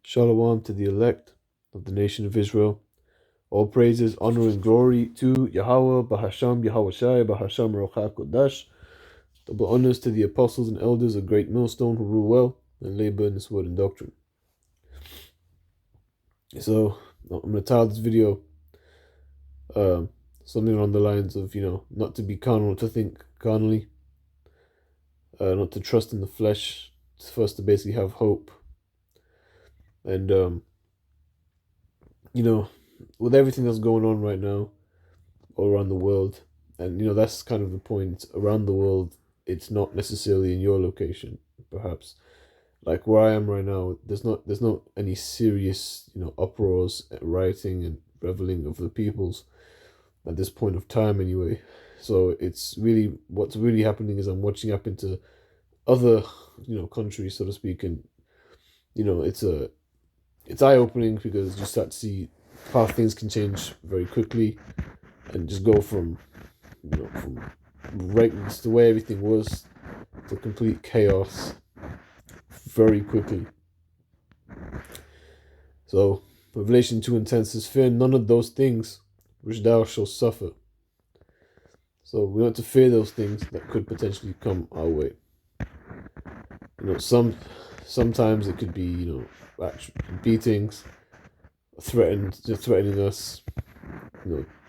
Shalom to the elect of the nation of Israel. All praises, honor, and glory to Yahweh, Bahasham, Yahweh Shai, Bahasham, Rocha Kodash. Double honors to the apostles and elders of Great Millstone who rule well and labor in this word and doctrine. So, I'm going to title this video something along the lines of, not to be carnal, not to think carnally, not to trust in the flesh, for us to basically have hope. And, with everything that's going on right now, all around the world, and that's kind of the point. Around the world, it's not necessarily in your location, perhaps. Like where I am right now, there's not any serious uproars, rioting, and reveling of the peoples at this point of time, anyway. So it's really what's really happening is I'm watching up into other countries, so to speak, and it's eye opening because you start to see how things can change very quickly and just go from right the way everything was to complete chaos very quickly. So Revelation 2:10 says, "Fear none of those things which thou shalt suffer." So we want to fear those things that could potentially come our way. Sometimes it could be actual beatings, threatening us.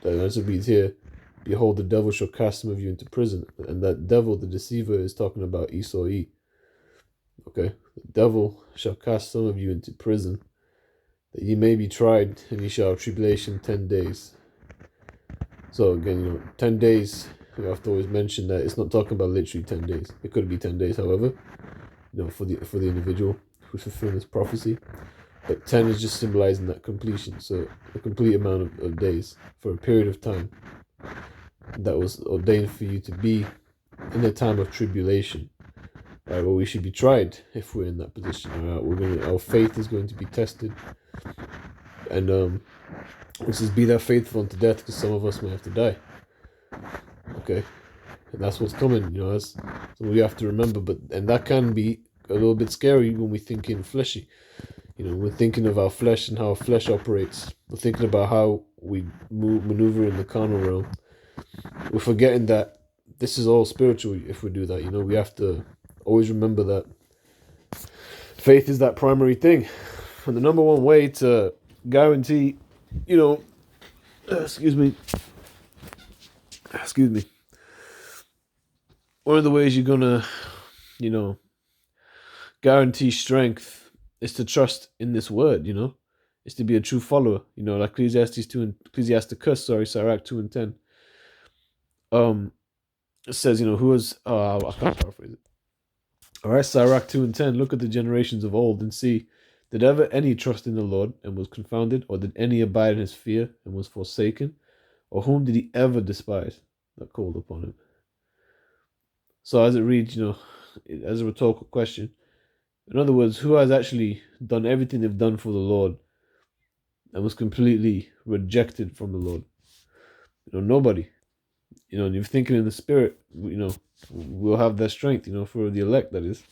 As it reads here, "Behold, the devil shall cast some of you into prison," and that devil, the deceiver, is talking about Esau. Okay, the devil shall cast some of you into prison, that ye may be tried, and ye shall have tribulation 10 days. So again, 10 days, we have to always mention that it's not talking about literally 10 days. It could be 10 days, however, for the individual who's fulfilling this prophecy. But 10 is just symbolizing that completion, so a complete amount of days for a period of time that was ordained for you to be in a time of tribulation. Right, well, we should be tried if we're in that position. Our faith is going to be tested, and it says, "Be thou faithful unto death," because some of us may have to die. Okay, and that's what's coming. That's so we have to remember. And that can be a little bit scary when we think in fleshy. We're thinking of our flesh and how our flesh operates. We're thinking about how we maneuver in the carnal realm. We're forgetting that this is all spiritual. If we do that, we have to always remember that faith is that primary thing. And the number one way to guarantee, excuse me, one of the ways you're gonna, guarantee strength is to trust in this word, is to be a true follower, like Ecclesiasticus, Sirach 2:10. It says, who is, I can't paraphrase it. All right, Sirach 2:10. Look at the generations of old and see, did ever any trust in the Lord and was confounded, or did any abide in his fear and was forsaken? Or whom did he ever despise that called upon him? So as it reads, as a rhetorical question, in other words, who has actually done everything they've done for the Lord and was completely rejected from the Lord? Nobody. And you're thinking in the spirit, we'll have that strength, for the elect, that is.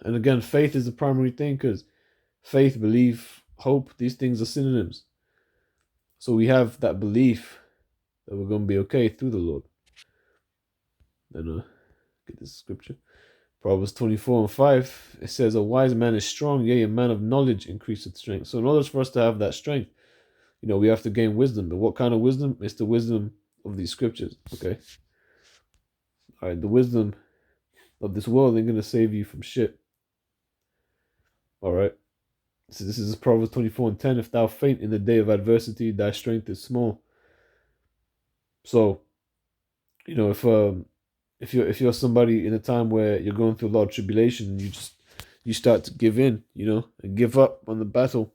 And again, faith is the primary thing, because faith, belief, hope, these things are synonyms. So we have that belief that we're going to be okay through the Lord. Then get this scripture. Proverbs 24:5, it says, "A wise man is strong, yea, a man of knowledge increaseth strength." So in order for us to have that strength, we have to gain wisdom. But what kind of wisdom? It's the wisdom of these scriptures, okay? All right, the wisdom of this world ain't going to save you from shit. All right? So this is Proverbs 24:10. "If thou faint in the day of adversity, thy strength is small." So, if you're somebody in a time where you're going through a lot of tribulation, you start to give in, and give up on the battle,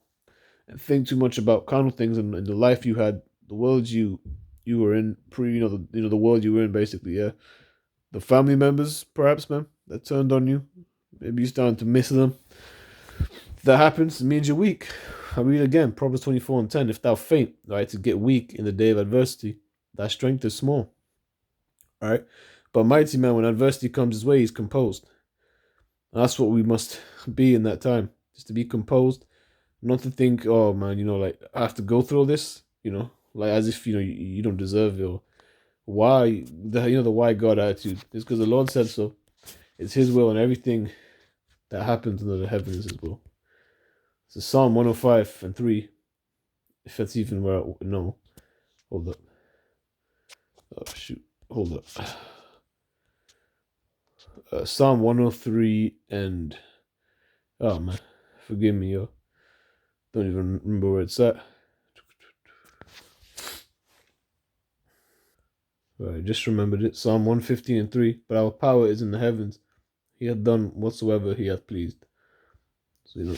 and think too much about carnal things and the life you had, the world you were in, the world you were in, basically, yeah. The family members, perhaps, man, that turned on you. Maybe you're starting to miss them. If that happens, it means you're weak. I read again, Proverbs 24:10. "If thou faint," right, to get weak in the day of adversity, thy strength is small. All right, but mighty man, when adversity comes his way, he's composed. And that's what we must be in that time, just to be composed, not to think, oh man, like I have to go through all this, like as if you don't deserve it. Or why the why God attitude is because the Lord said so. It's His will, and everything that happens under the heavens is His will. So Psalm 105:3, if that's even where no, hold up. Oh shoot, hold up. Psalm 103 and oh man, forgive me, yo. Don't even remember where it's at. Right, just remembered it. Psalm 115:3. But our power is in the heavens. He hath done whatsoever he hath pleased. So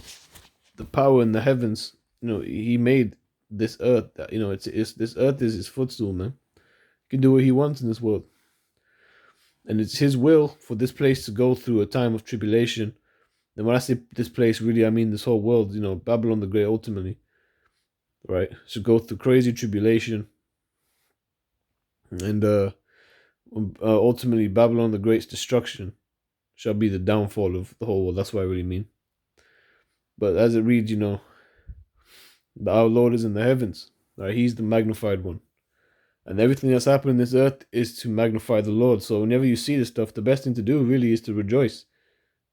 the power in the heavens. He made this earth. It's this earth is his footstool, man. He can do what he wants in this world, and it's his will for this place to go through a time of tribulation. And when I say this place, really, I mean this whole world. Babylon the Great, ultimately, right? Should go through crazy tribulation, and ultimately Babylon the Great's destruction shall be the downfall of the whole world. That's what I really mean. But as it reads, our Lord is in the heavens. Right? He's the magnified one. And everything that's happening in this earth is to magnify the Lord. So whenever you see this stuff, the best thing to do really is to rejoice.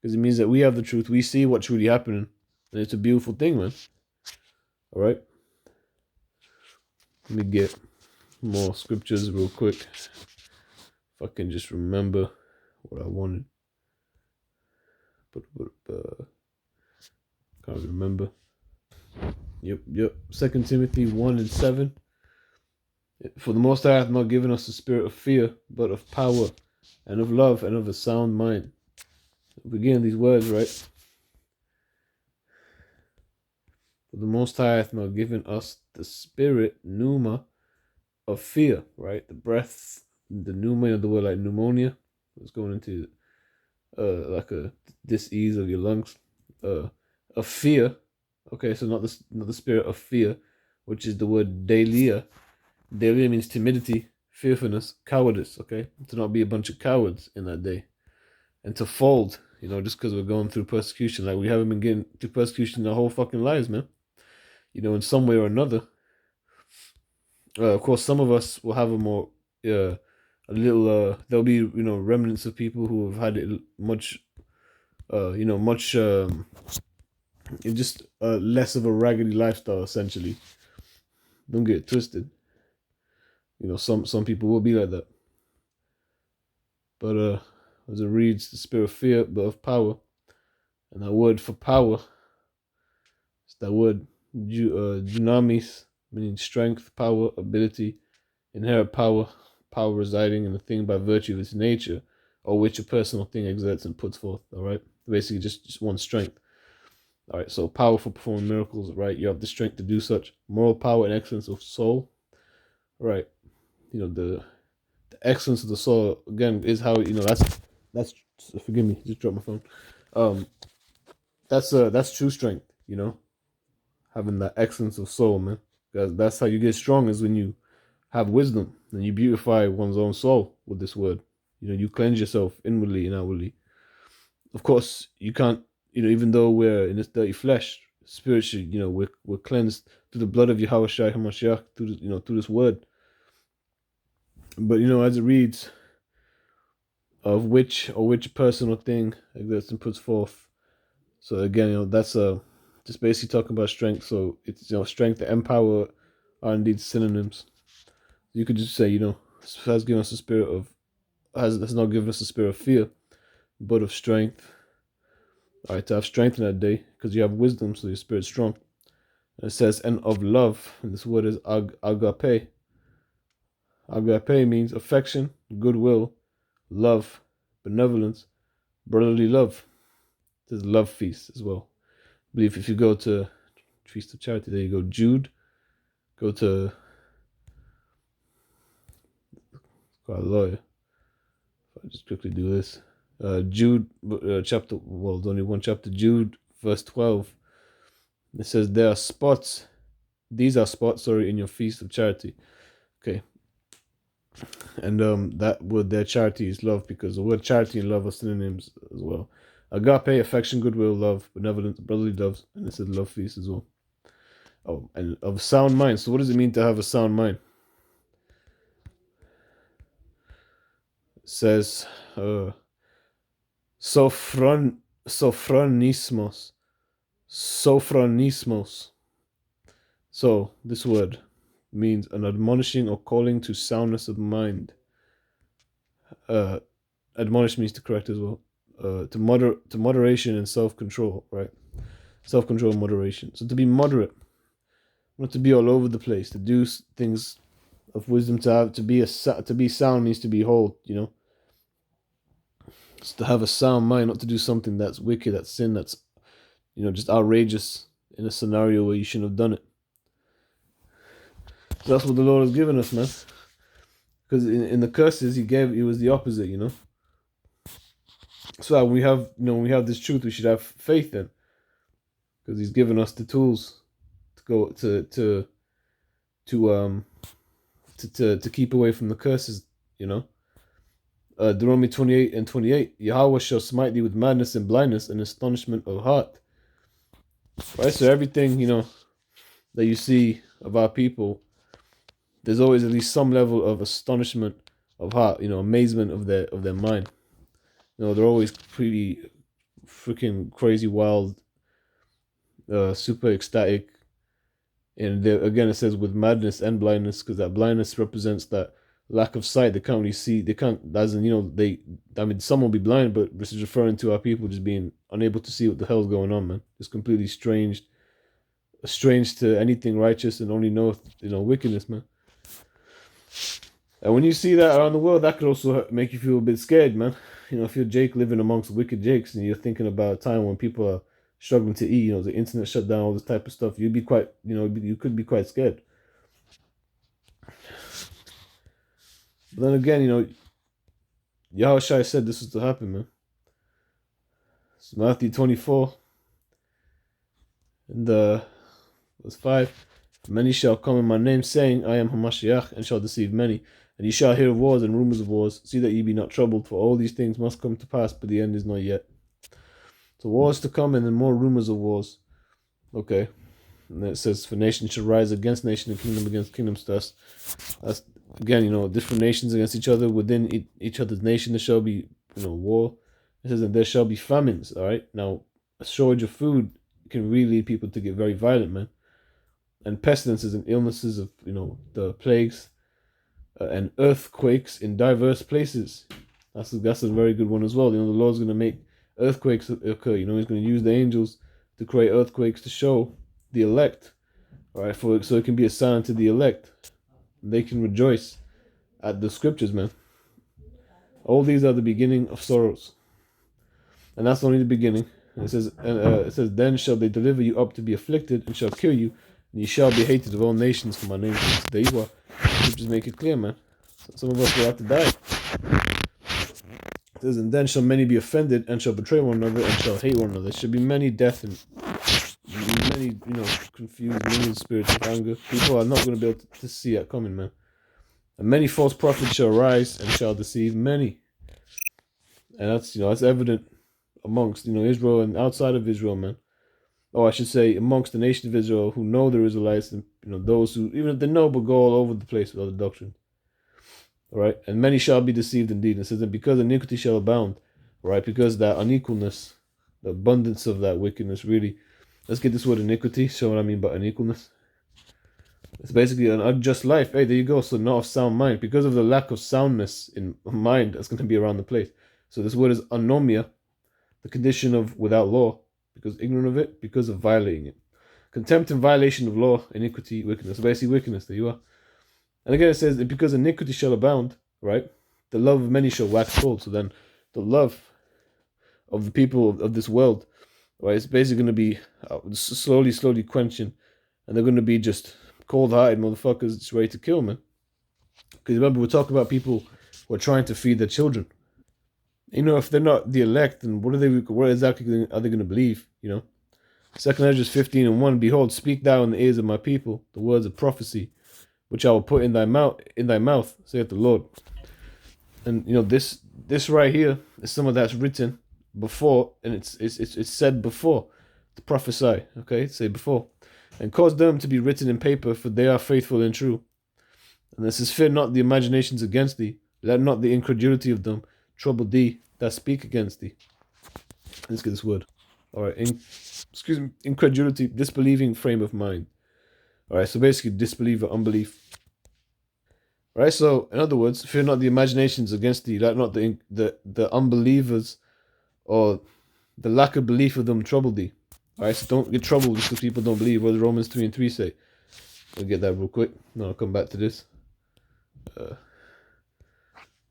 Because it means that we have the truth. We see what's really happening. And it's a beautiful thing, man. All right? Let me get more scriptures real quick. If I can just remember what I wanted. But can't remember. Yep. 2 Timothy 1:7. For the Most High hath not given us a spirit of fear, but of power, and of love, and of a sound mind. Begin these words, right? For the Most High hath not given us the spirit, pneuma, of fear, right? The breath, the pneuma of the word, like pneumonia, was going into like a dis-ease of your lungs. Of fear. Okay, so not the spirit of fear, which is the word delia. Delia means timidity, fearfulness, cowardice. Okay, to not be a bunch of cowards in that day, and to fold. Just because we're going through persecution, like we haven't been getting through persecution our whole fucking lives, man. In some way or another. Of course, some of us will have a more, a little. There'll be remnants of people who have had it much, much, just less of a raggedy lifestyle. Essentially, don't get it twisted. Some people will be like that. But as it reads, the spirit of fear, but of power, and that word for power, it's that word dynamis, meaning strength, power, ability, inherent power, power residing in a thing by virtue of its nature, or which a personal thing exerts and puts forth. All right, basically just one strength. All right, so powerful performing miracles. Right, you have the strength to do such. Moral power and excellence of soul. Right, the excellence of the soul again is how that's forgive me, just dropped my phone. Um, that's true strength. Having that excellence of soul, man. That's how you get strong, is when you have wisdom and you beautify one's own soul with this word. You cleanse yourself inwardly and outwardly. Of course, you can't. Even though we're in this dirty flesh, spiritually, we're cleansed through the blood of Yahweh Shai Hamashiach, through this word. But as it reads, of which person or thing exists and puts forth. So again, that's just basically talking about strength. So it's strength and power are indeed synonyms. You could just say, has given us a spirit of has not given us a spirit of fear, but of strength. All right, to have strength in that day, because you have wisdom, so your spirit's strong. And it says, and of love, and this word is agape. Agape means affection, goodwill, love, benevolence, brotherly love. There's love feast as well. I believe if you go to Feast of Charity, there you go, Jude. Go to got a lawyer. If I just quickly do this. Jude chapter, well, there's only one chapter, Jude verse 12. It says there are spots, these are spots, sorry, in your feast of charity. Okay. And that word there, charity, is love, because the word charity and love are synonyms as well. Agape, affection, goodwill, love, benevolence, brotherly love, and it said love feast as well. Oh, and of sound mind. So what does it mean to have a sound mind? It says sophron sophronismos. Sophronismos. So this word means an admonishing or calling to soundness of mind. Uh admonish means to correct as well. To moderation and self-control, right? Self-control and moderation. So to be moderate, not to be all over the place, to do things of wisdom, to be sound means to be whole, It's to have a sound mind, not to do something that's wicked, that's sin, that's just outrageous in a scenario where you shouldn't have done it. So that's what the Lord has given us, man. Because in the curses it was the opposite. So when we have this truth, we should have faith in, because He's given us the tools to go to keep away from the curses. Deuteronomy 28:28, Yahweh shall smite thee with madness and blindness and astonishment of heart. Right? So everything, that you see of our people, there's always at least some level of astonishment of heart, amazement of their mind. They're always pretty freaking crazy, wild, super ecstatic. And again, it says with madness and blindness, because that blindness represents that lack of sight. They can't really see. They can't. Some will be blind, but this is referring to our people just being unable to see what the hell's going on, man. It's completely strange to anything righteous, and only know wickedness, man. And when you see that around the world, that could also make you feel a bit scared, man. If you're Jake living amongst wicked Jakes, and you're thinking about a time when people are struggling to eat, the internet shut down, all this type of stuff, you'd be quite, you could be quite scared. But then again, Yahushua said this was to happen, man. It's Matthew 24 and verse 5. Many shall come in my name, saying, I am Hamashiach, and shall deceive many. And ye shall hear of wars and rumors of wars. See that ye be not troubled, for all these things must come to pass, but the end is not yet. So wars to come, and then more rumors of wars. Okay. And then it says, for nation shall rise against nation, and kingdom against kingdom. So that's again, different nations against each other. Within each other's nation, there shall be, war. It says, and there shall be famines. All right. Now, a shortage of food can really lead people to get very violent, man. And pestilences and illnesses of, the plagues and earthquakes in diverse places. That's a very good one as well. The Lord's going to make earthquakes occur. He's going to use the angels to create earthquakes to show the elect, all right, so it can be a sign to the elect. They can rejoice at the scriptures, man. All these are the beginning of sorrows, and that's only the beginning. And it says, then shall they deliver you up to be afflicted, and shall kill you, and ye shall be hated of all nations for my name. There you are. Scriptures make it clear, man. Some of us will have to die. It says, and then shall many be offended, and shall betray one another, and shall hate one another. There shall be many death and many, confused, many spirits of anger. People are not going to be able to see that coming, man. And many false prophets shall rise and shall deceive many. And that's evident amongst, Israel and outside of Israel, man. Oh, I should say amongst the nation of Israel who know the Israelites, and those who, even if they know, but go all over the place with other doctrine. All right, and many shall be deceived indeed. And it says that because iniquity shall abound, right? Because that unequalness, the abundance of that wickedness, really. Let's get this word iniquity. Show what I mean by unequalness. It's basically an unjust life. Hey, there you go. So not of sound mind, because of the lack of soundness in mind that's going to be around the place. So this word is anomia, the condition of without law, because ignorant of it, because of violating it. Contempt and violation of law, iniquity, wickedness. So basically wickedness, there you are. And again it says, because iniquity shall abound, right? The love of many shall wax cold. So then the love of the people of this world, right, it's basically going to be slowly quenching. And they're going to be just cold-hearted motherfuckers just ready to kill, man. Because remember, we're talking about people who are trying to feed their children. If they're not the elect, then what exactly are they going to believe, 2 Ezra 15:1, behold, speak thou in the ears of my people the words of prophecy, which I will put in thy mouth, saith the Lord. And this right here is some of that's written before, and it's said before to prophesy. Okay, say before, and cause them to be written in paper, for they are faithful and true. And this is fear not the imaginations against thee, let not the incredulity of them trouble thee that speak against thee. Let's get this word. All right, excuse me, incredulity, disbelieving frame of mind. All right, so basically disbelief or unbelief. All right, so in other words, fear not the imaginations against thee, let not the unbelievers or the lack of belief of them trouble thee. All right, so don't get troubled just because people don't believe. What does Romans 3:3 say? I'll get that real quick. No, I'll come back to this.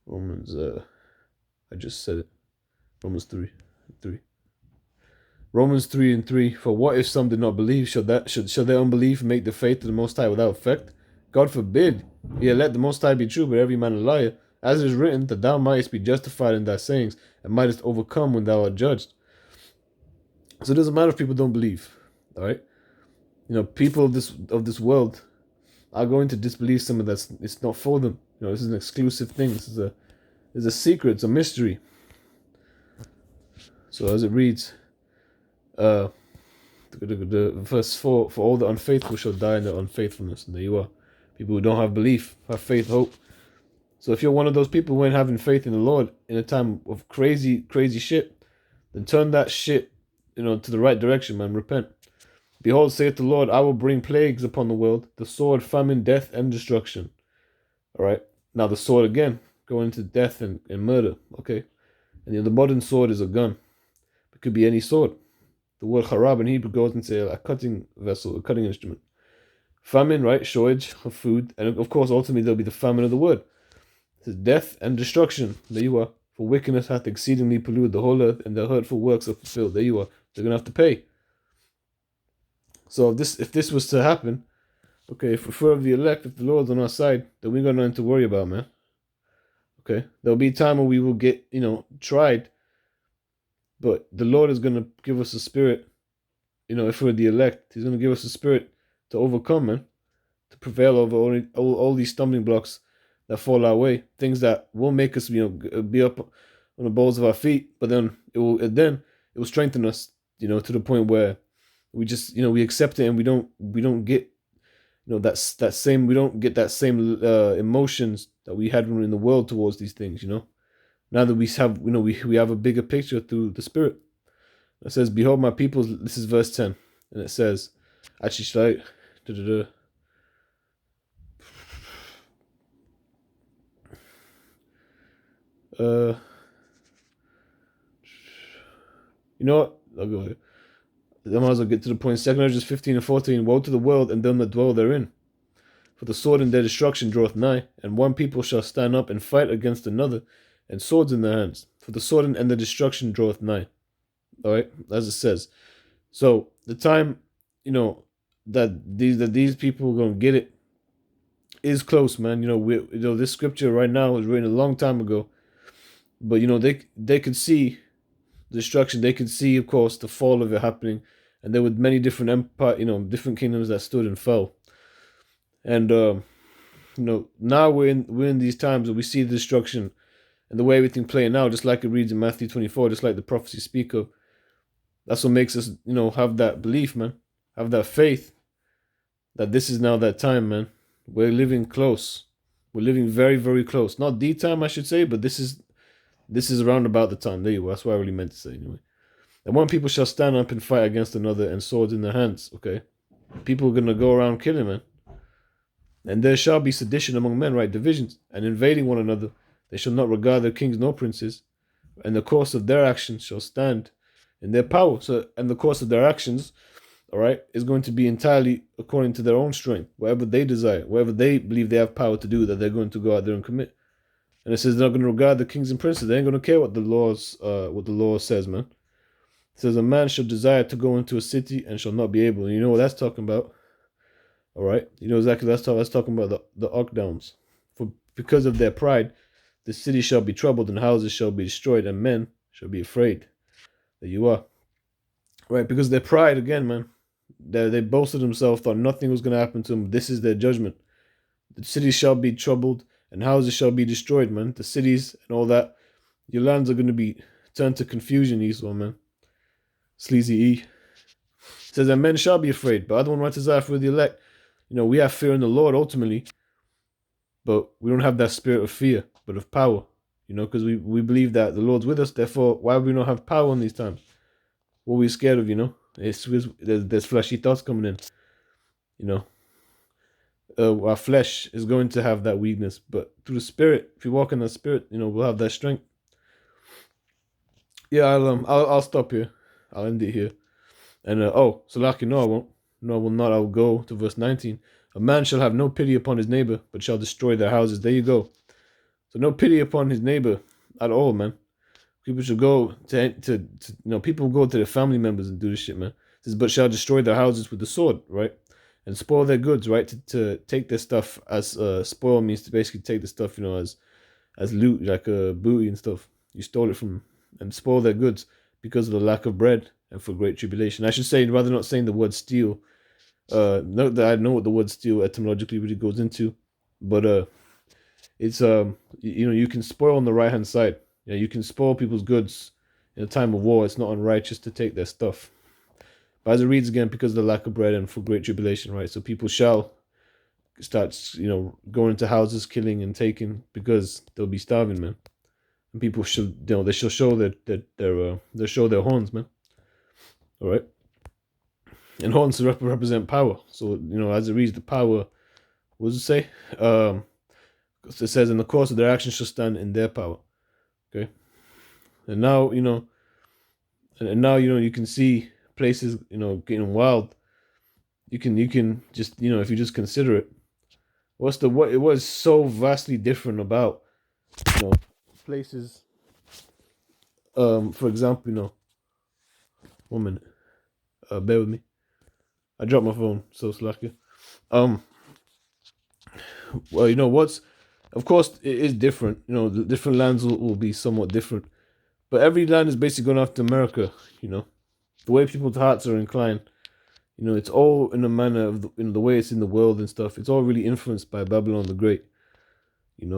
Romans, I just said it. Romans 3:3. Romans 3:3. For what if some did not believe? Shall their unbelief make the faith of the Most High without effect? God forbid. Yea, let the Most High be true, but every man a liar. As it is written, that thou mightest be justified in thy sayings, and mightest overcome when thou art judged. So it doesn't matter if people don't believe. All right, people of this world are going to disbelieve something that's it's not for them. This is an exclusive thing. This is a secret. It's a mystery. So as it reads, the verse 4: for all the unfaithful shall die in their unfaithfulness. And there you are. People who don't have belief, have faith, hope. So if you're one of those people who ain't having faith in the Lord in a time of crazy shit, then turn that shit, to the right direction, man. Repent. Behold, saith the Lord, I will bring plagues upon the world, the sword, famine, death, and destruction. All right. Now the sword again, going into death and murder. Okay. And the modern sword is a gun. It could be any sword. The word harab in Hebrew goes into a cutting vessel, a cutting instrument. Famine, right? Shortage of food. And of course, ultimately, there'll be the famine of the word. It says death and destruction. There you are. For wickedness hath exceedingly polluted the whole earth, and their hurtful works are fulfilled. There you are. They're going to have to pay. So if this was to happen, okay, if we're for the elect, if the Lord's on our side, then we got nothing to worry about, man. Okay? There'll be a time when we will get, tried. But the Lord is going to give us a spirit, if we're the elect. He's going to give us a spirit to overcome, man. To prevail over all these stumbling blocks that fall our way. Things that will make us, be up on the balls of our feet. But then it will strengthen us, to the point where we just, we accept it, and we don't get, that same, we don't get that same emotions that we had when we were in the world towards these things, Now that we have, we have a bigger picture through the Spirit. It says, behold my people, this is verse 10. And it says, actually, should I, you know what? I'll go here. I might as well get to the point. 2 Corinthians 15 and 14. Woe to the world and them that dwell therein. For the sword in their destruction draweth nigh, and one people shall stand up and fight against another, and swords in their hands. For the sword and the destruction draweth nigh. All right, as it says. So the time, that these people are gonna get it is close, man. This scripture right now was written a long time ago, but they could see destruction. They could see, of course, the fall of it happening, and there were many different empire, different kingdoms that stood and fell. And now we're in these times where we see the destruction and the way everything playing out, just like it reads in Matthew 24, just like the prophecies speak of. That's what makes us, have that belief, man, have that faith that this is now that time, man. We're living close. We're living very, very close. Not the time, I should say, but this is around about the time. There you go. That's what I really meant to say, anyway. And one people shall stand up and fight against another, and swords in their hands. Okay, people are gonna go around killing, man. And there shall be sedition among men, right? Divisions, and invading one another. They shall not regard their kings nor princes, and the course of their actions shall stand in their power. So, and the course of their actions, all right, is going to be entirely according to their own strength, whatever they desire, whatever they believe they have power to do, that they're going to go out there and commit. And it says they're not going to regard the kings and princes. They ain't going to care what the law says, man. It says a man shall desire to go into a city and shall not be able. And you know what that's talking about. All right, you know exactly that's talking about the Ark Downs. For because of their pride, the city shall be troubled, and houses shall be destroyed, and men shall be afraid. There you are. Right, because their pride, again, man, they boasted themselves, thought nothing was going to happen to them. This is their judgment. The cities shall be troubled, and houses shall be destroyed, man. The cities and all that, your lands are going to be turn to confusion, Esau, man. Sleazy E. It says that men shall be afraid, but other one writes out for the elect. We have fear in the Lord ultimately, but we don't have that spirit of fear, but of power. Because we believe that the Lord's with us. Therefore, why would we not have power in these times? What are we scared of? There's fleshy thoughts coming in. Our flesh is going to have that weakness, but through the spirit, if you walk in the spirit, we'll have that strength. Yeah, I'll stop here. I'll end it here. And so lucky, no, I won't. No, I will not. I will go to verse 19. A man shall have no pity upon his neighbor, but shall destroy their houses. There you go. So no pity upon his neighbor at all, man. People should go people go to their family members and do this shit, man. It says, but shall destroy their houses with the sword, right? And spoil their goods, right? To take their stuff as spoil means to basically take the stuff, as loot, like booty and stuff. You stole it from, and spoil their goods because of the lack of bread and for great tribulation. I should say, rather not saying the word steal. Note that I know what the word steal etymologically really goes into, but it's you can spoil on the right hand side. Yeah, you can spoil people's goods in a time of war. It's not unrighteous to take their stuff. But as it reads again, because of the lack of bread and for great tribulation, right? So people shall start, going into houses, killing and taking because they'll be starving, man. And people should, they shall show they'll show their horns, man. All right. And horns represent power. So as it reads, the power. What does it say? It says, in the course of their actions shall stand in their power. Okay. And now, you can see places, getting wild. You can just, if you just consider it, what it was so vastly different about, places. For example, 1 minute. Bear with me. I dropped my phone, so slacker. Well, of course, it is different. The different lands will be somewhat different. But every land is basically going after America, The way people's hearts are inclined, it's all in a manner of the way it's in the world and stuff. It's all really influenced by Babylon the Great,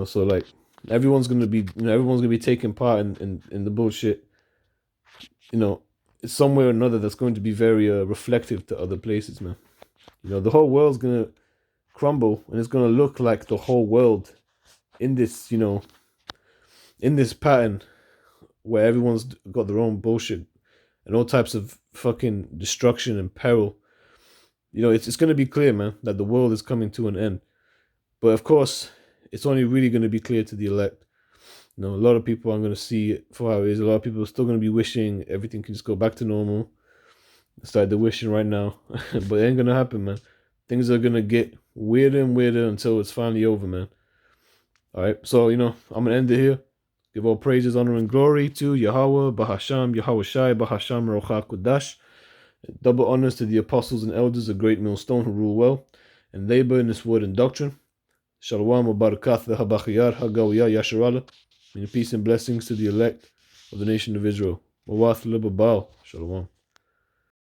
So like everyone's gonna be taking part in the bullshit. It's somewhere or another that's going to be very reflective to other places, man. The whole world's gonna crumble, and it's gonna look like the whole world in this, in this pattern where everyone's got their own bullshit and all types of fucking destruction and peril. It's going to be clear, man, that the world is coming to an end. But of course, it's only really going to be clear to the elect. A lot of people aren't going to see it for how it is. A lot of people are still going to be wishing everything can just go back to normal. It's like they're wishing right now. But it ain't going to happen, man. Things are going to get weirder and weirder until it's finally over, man. All right, so, I'm going to end it here. Give all praises, honor, and glory to Yahweh, Bahasham, Yahweh Shai, Bahasham, Rocha Kudash. Double honors to the apostles and elders, a great millstone who rule well and labor in this word and doctrine. Shalom, Barakath, Habachiyar, Hagawiyah, Yasharala. Peace and blessings to the elect of the nation of Israel. Mawath Libabal. Shalom.